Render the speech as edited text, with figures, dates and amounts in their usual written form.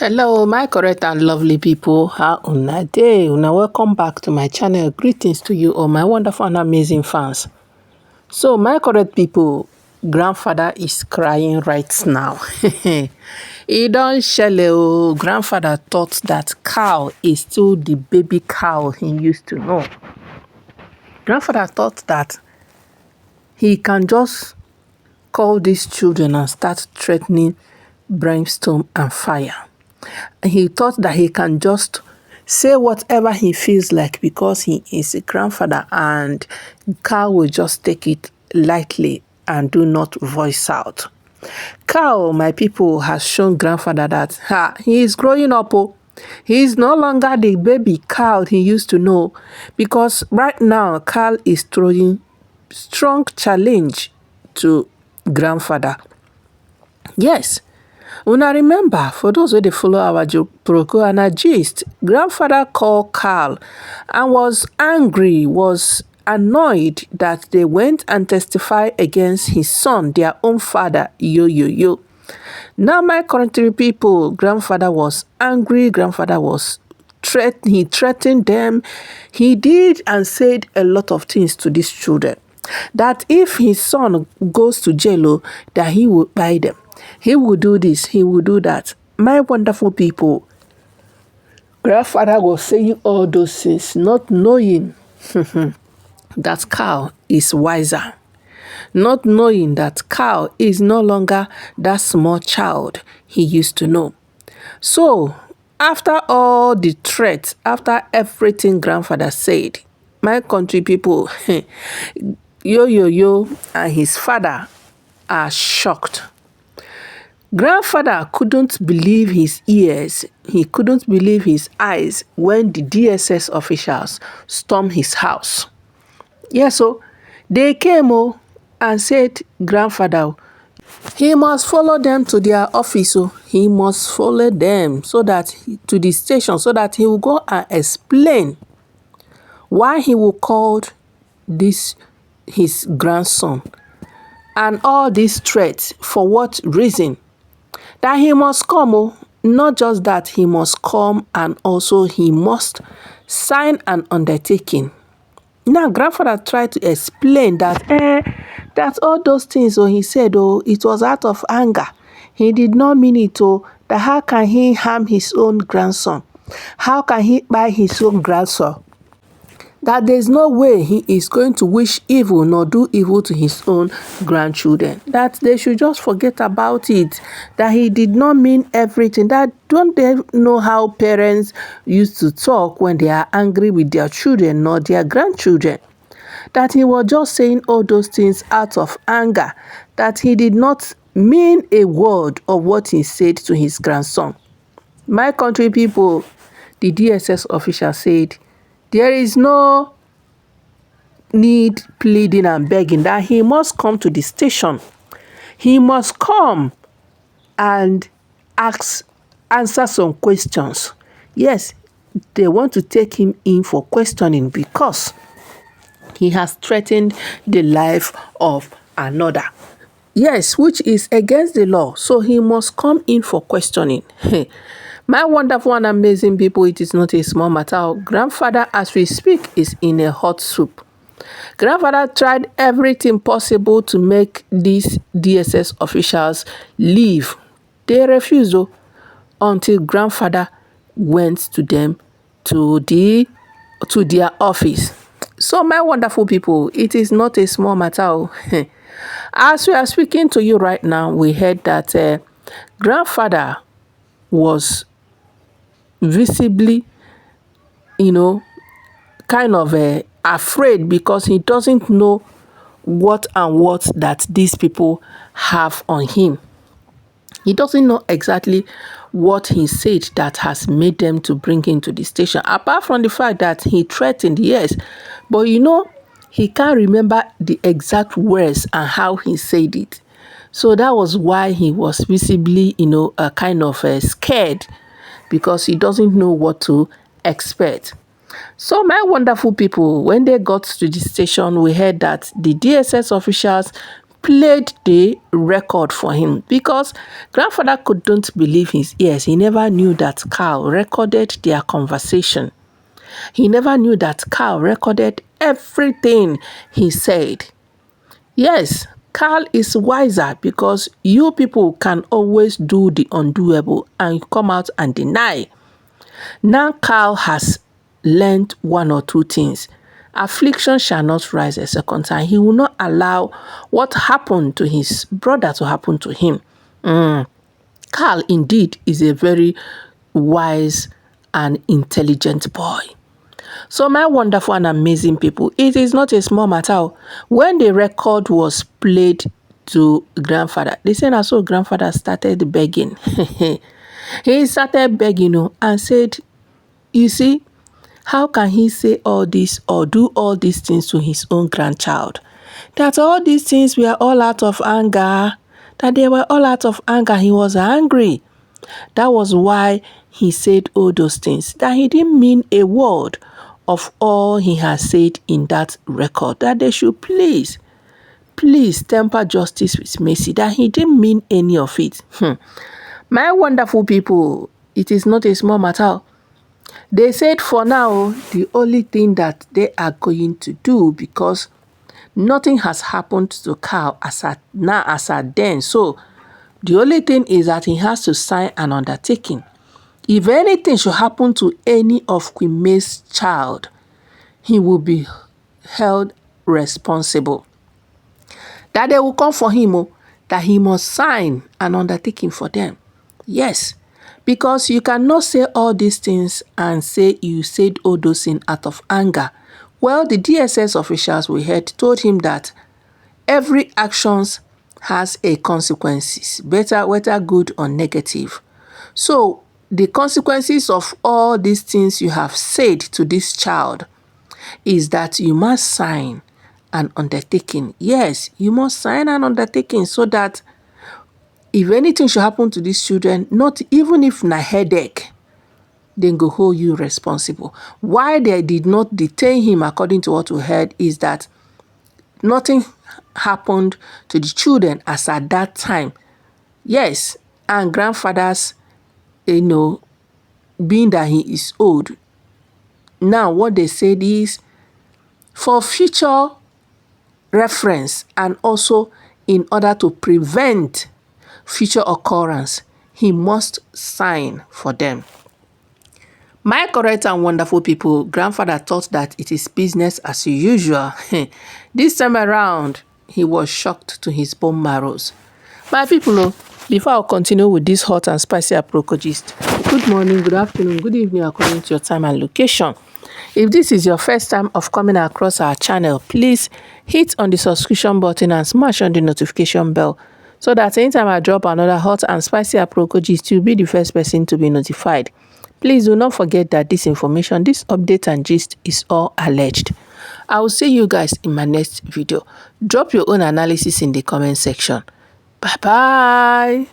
Hello my correct and lovely people, how una dey? Una welcome back to my channel. Greetings to you all my wonderful and amazing fans. So my correct people, grandfather is crying right now. He don't shele. Grandfather thought that cow is still the baby cow he used to know. Grandfather thought that he can just call these children and start threatening brimstone and fire. He thought that he can just say whatever he feels like because he is a grandfather, and Karl will just take it lightly and do not voice out. Karl, my people, has shown grandfather that he is growing up. He is no longer the baby Karl he used to know, because right now Karl is throwing strong challenge to grandfather. Yes. Una remember, for those who they follow our Proko and gist, grandfather called Karl and was angry, was annoyed that they went and testified against his son, their own father, Yo. Now, my country people, grandfather was angry, grandfather was he threatened them. He did and said a lot of things to these children. That if his son goes to jail, that he will buy them. He will do this, he will do that. My wonderful people, grandfather was saying all those things, not knowing that Karl is wiser. Not knowing that Karl is no longer that small child he used to know. So, after all the threats, after everything grandfather said, my country people, Yo and his father are shocked. Grandfather couldn't believe his ears, he couldn't believe his eyes when the DSS officials stormed his house. Yes, so they came and said, grandfather, he must follow them to their office. He must follow them to the station so that he will go and explain why he will call this his grandson and all these threats, for what reason. That he must come, not just that, he must come and also he must sign an undertaking. Now, grandfather tried to explain that that all those things, he said, it was out of anger. He did not mean it, that how can he harm his own grandson? How can he buy his own grandson? That there's no way he is going to wish evil nor do evil to his own grandchildren. That they should just forget about it. That he did not mean everything. That don't they know how parents used to talk when they are angry with their children nor their grandchildren? That he was just saying all those things out of anger. That he did not mean a word of what he said to his grandson. My country people, the DSS official said, there is no need pleading and begging, that he must come to the station. He must come and answer some questions. Yes, they want to take him in for questioning because he has threatened the life of another. Yes, which is against the law. So he must come in for questioning. My wonderful and amazing people, it is not a small matter. Grandfather, as we speak, is in a hot soup. Grandfather tried everything possible to make these DSS officials leave. They refused until grandfather went to them to their office. So my wonderful people, it is not a small matter. As we are speaking to you right now, we heard that grandfather was visibly, kind of afraid because he doesn't know what that these people have on him. He doesn't know exactly what he said that has made them to bring him to the station. Apart from the fact that he threatened, yes, but he can't remember the exact words and how he said it. So that was why he was visibly, kind of scared, because he doesn't know what to expect. So my wonderful people, when they got to the station, we heard that the DSS officials played the record for him because grandfather couldn't believe his ears. He never knew that Karl recorded their conversation. He never knew that Karl recorded everything he said. Yes, Karl is wiser because you people can always do the undoable and come out and deny. Now Karl has learned one or two things. Affliction shall not rise a second time. He will not allow what happened to his brother to happen to him. Karl indeed is a very wise and intelligent boy. So my wonderful and amazing people, it is not a small matter. When the record was played to grandfather, they said also grandfather started begging. He started begging and said, you see, how can he say all this or do all these things to his own grandchild? That all these things were all out of anger. That they were all out of anger. He was angry. That was why he said all those things. That he didn't mean a word of all he has said in that record. That they should please temper justice with mercy. That he didn't mean any of it. My wonderful people, it is not a small matter. They said for now, the only thing that they are going to do, because nothing has happened to Karl as at then. So the only thing is that he has to sign an undertaking. If anything should happen to any of Queen May's child, he will be held responsible. That they will come for him, that he must sign an undertaking for them. Yes, because you cannot say all these things and say you said all those things out of anger. Well, the DSS officials we heard told him that every actions has a consequences, better, whether good or negative. So the consequences of all these things you have said to this child is that you must sign an undertaking. Yes, you must sign an undertaking so that if anything should happen to these children, not even if na headache, then go hold you responsible. Why they did not detain him, according to what we heard, is that nothing happened to the children as at that time. Yes, and grandfathers, being that he is old, now what they said is for future reference and also in order to prevent future occurrence, he must sign for them. My correct and wonderful people, grandfather thought that it is business as usual. This time around, he was shocked to his bone marrows. My people, before I continue with this hot and spicy aproko gist, good morning, good afternoon, good evening, according to your time and location. If this is your first time of coming across our channel, please hit on the subscription button and smash on the notification bell so that anytime I drop another hot and spicy aproko gist, you'll be the first person to be notified. Please do not forget that this information, this update and gist is all alleged. I will see you guys in my next video. Drop your own analysis in the comment section. Bye-bye.